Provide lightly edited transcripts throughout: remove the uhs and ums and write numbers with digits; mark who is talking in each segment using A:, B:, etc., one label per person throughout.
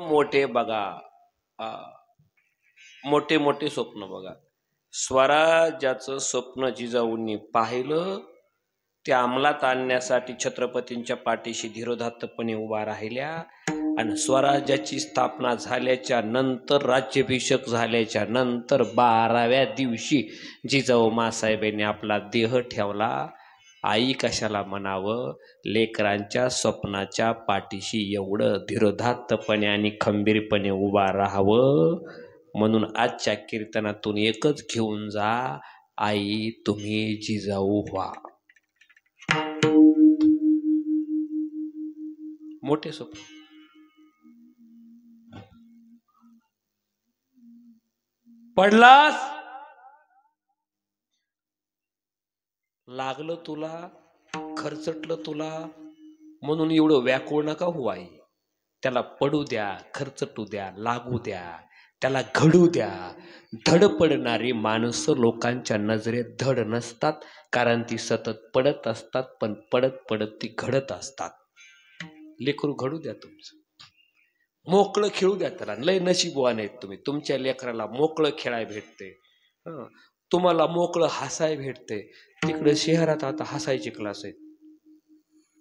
A: मोठे बघा, मोठे मोठे स्वप्न बघा. स्वराज्याचं स्वप्न जिजाऊंनी पाहिलं, ते अंमलात आणण्यासाठी छत्रपतींच्या पाठीशी धीरोदात्तपणे उभा राहिल्या. आणि स्वराज्याची स्थापना झाल्याच्या नंतर, राज्याभिषेक झाल्याच्या नंतर 12व्या दिवशी जिजाऊ मासाहेबांनी आपला देह ठेवला. आई कशाला म्हणावं, लेकरांच्या स्वप्नाच्या पाठीशी एवढं धीरोदात्तपणे आणि खंबीरपणे उभा राहावं. म्हणून आजच्या कीर्तनातून एकच घेऊन जा, आई तुम्ही जिजाऊ व्हा. मोठे स्वप्न. पडलास, लागलं तुला, खर्चटलं तुला, म्हणून एवढं व्याकुळ नका हो आई. त्याला पडू द्या, खर्चटू द्या, लागू द्या, त्याला घडू द्या. धड पडणारी माणसं लोकांच्या नजरेत धड नसतात, कारण ती सतत पडत असतात, पण पडत पडत ती घडत असतात. लेकरू घडू द्या तुमचं, मोकळं खेळू द्या त्याला. लय नशीबवान आहेत तुम्ही, तुमच्या लेकराला मोकळं खेळाय भेटते, तुम्हाला मोकळं हसाय भेटते. तिकडे शहरात आता हसायचे क्लास आहेत,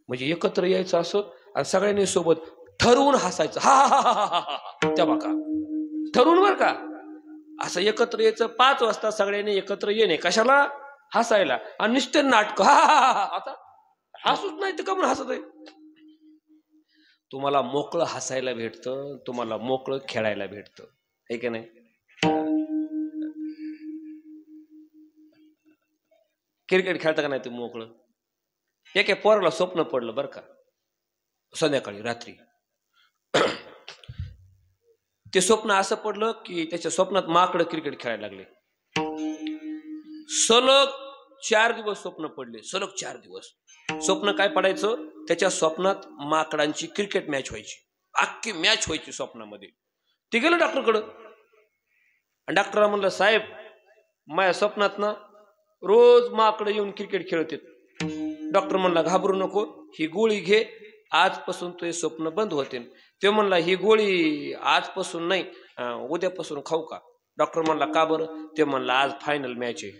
A: म्हणजे एकत्र यायचं असं आणि सगळ्यांनी सोबत ठरवून हसायचं. हा हा हा हा हा, त्या बघा ठरवून बर का, असं एकत्र यायचं. 5 वाजता सगळ्यांनी एकत्र येणे कशाला, हसायला. आणि निश्चित नाटक, हा हा हा. आता हसूच नाही तर का म्हणून हसत आहे. तुम्हाला मोकळं हसायला भेटतं, तुम्हाला मोकळं खेळायला भेटतं, आहे की नाही. क्रिकेट खेळता का नाही ते मोकळं. एका पोराला स्वप्न पडलं बरं का, संध्याकाळी रात्री. ते स्वप्न असं पडलं की त्याच्या स्वप्नात माकडं क्रिकेट खेळायला लागले. सलग 4 दिवस स्वप्न पडले, सलग 4 दिवस स्वप्न. काय पडायचं, त्याच्या स्वप्नात माकडांची क्रिकेट मॅच व्हायची, अख्खी मॅच व्हायची स्वप्नामध्ये. ते गेलं डॉक्टरकडं, आणि डॉक्टरला म्हणलं, साहेब माझ्या स्वप्नात ना रोज माकडं येऊन क्रिकेट खेळतात. डॉक्टर म्हणला, घाबरू नको, ही गोळी घे, आजपासून तुझे स्वप्न बंद होते. ते म्हणला, ही गोळी आजपासून नाही, उद्यापासून खाऊ का. डॉक्टर म्हणला, का बरं. ते म्हणला, आज फायनल मॅच आहे.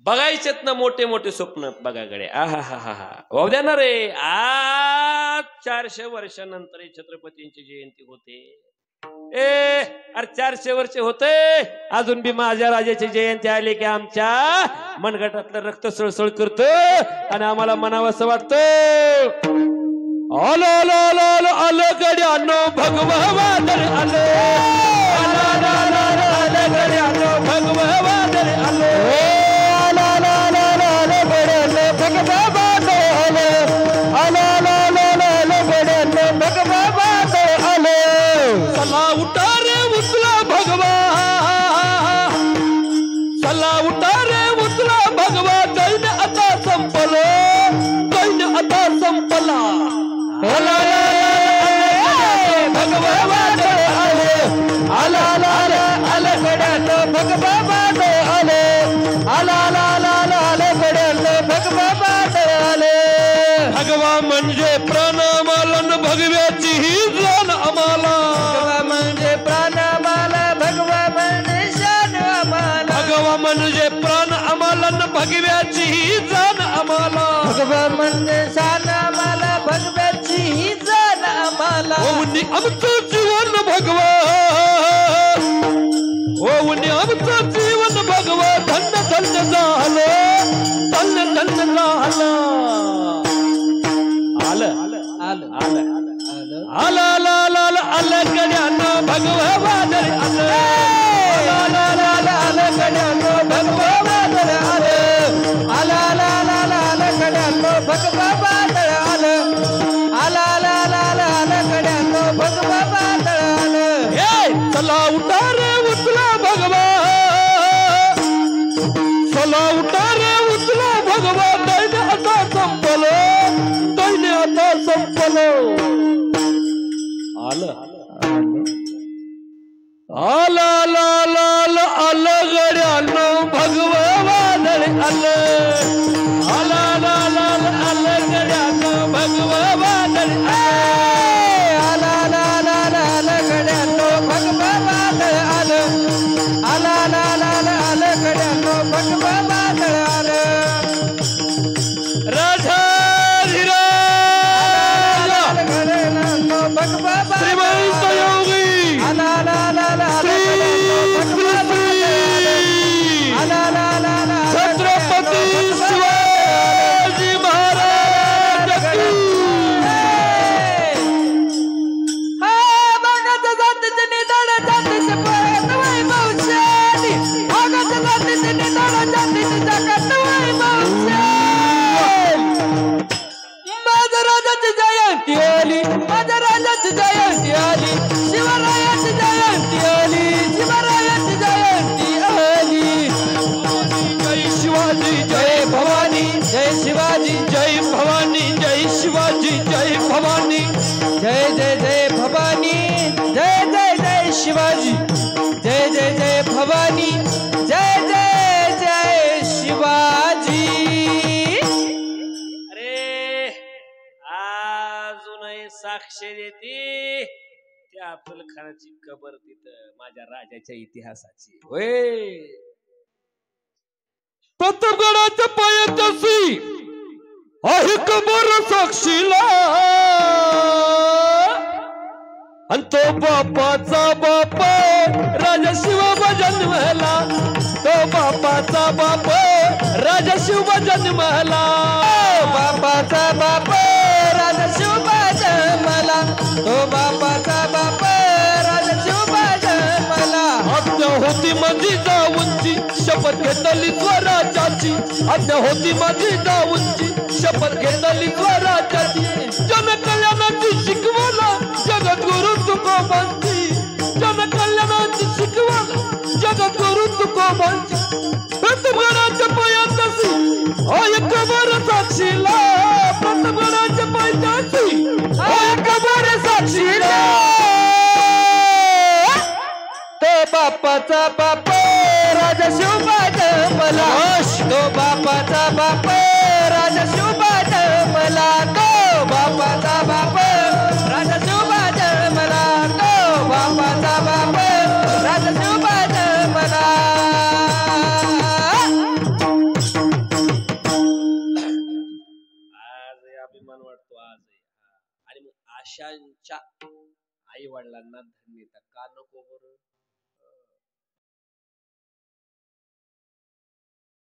A: बघायचेत ना मोठे मोठे स्वप्न बघाकडे. आहा हा हा हा, वाहू द्या ना रे. आज 400 वर्षानंतर छत्रपतींची जयंती होते. अरे 400 वर्ष होते, अजून बी माझ्या राजाची जयंती आली की आमच्या मनगटातलं रक्त सळसळ करतो आणि आम्हाला मनावंसं वाटतं. आलो आलो आलो आलो आलो गड्यानो भगवा वादळ आलो, आलो आलो आलो आलो गड्यानो भगवा वादळ आलो, आलो आलो आलो आलो गड्यानो भगवा वादळ आलो, आलो आलो आलो आलो गड्यानो भगवा वादळ आलो. चला उठा रे उचला भगवा, चला उठा रे उचला भगवा, दैन आता संपलो, दैन आता संपला. आला भगवा वादळ आले, आला आला आला आला गड्यानो भगवा वादळ आले, आला आला आला आला आला गड्यानो भगवा वादळ आले. भगवा म्हणजे प्राण आम्हाला, भगव्याची ही जाण आम्हाला. भगवा म्हणजे प्राण आम्हाला, भगवा म्हणजे शान आम्हाला. भगवा म्हणजे प्राण आम्हाला, भगव्याची ही जाण आम्हाला. भगवा म्हणजे शान आम्हाला, भगव्याची ही जाण आम्हाला. होऊन आमचं जीवन भगवा, होऊन आमचं जीवन भगवा, धन्य धन्य झालं, धन्य धन्य झालं. आलं आलं आलं आलं आलं आलं आलं गड्यानो भगवा वादळ आलं, आलं आलं आलं आलं गड्यानो भगवा वादळ आलं, आलं आलं आलं आलं गड्यानो भगवा वादळ आलं, आलं आलं आलं आलं गड्यानो भगवा वादळ आलं. चला उठा रे उचला भगवा, चला उठा रे उचला भगवा, दैन आता संपलो, दैन आता संपलो. आलं आलं आलं आलं आलं गड्यानो भगवा वादळ आलं, आलं आलं आलं आलं गड्या
B: भवानी,
C: जय जय जय भवानी, जय जय जय शिवाजी, जय जय जय भवानी, जय जय जय शिवाजी.
A: अरे अजूनही साक्ष देते त्या अफजल खानाची कबर तिथं माझ्या राजाच्या इतिहासाची. होय
B: प्रतापगडाच्या पायथ्याशी आहे कबर साक्षीला, आणि तो बापाचा बाप राजा शिवबा जन्मला, तो बापाचा बाप राजा शिवबा जन्मला,
C: बापाचा बाप राजा शिवबा जन्मला, तो बापाचा बाप राजा शिवबा जन्मला.
B: आज्ञा होती माझी जाऊनची शपथ घेतली स्वराज्याची, आज्ञा होती माझी जाऊनची शपथ घेतली स्वराज्याची. जनकल्याणाची शिकवला जगद्गुरु तुकोबांची, जनकल्याणाची शिकवला जगद्गुरु तुकोबांची. प्रतापगडाच्या पायथ्याशी आहे कबर साक्षीला, प्रतापगडाच्या पायथ्याशी आहे कबर साक्षीला.
C: तो बापाचा बाप राजा शिवबा जन्मला, तो बापाचा बाप राजा शिवबा जन्मला, तो बापाचा बाप राजा शिवबा जन्मला, तो बापाचा बाप राजा शिवबा जन्मला.
A: आज अभिमान वाटतो आज. आणि मग आशांच्या आई वडिलांना धन्यता का नको बरं?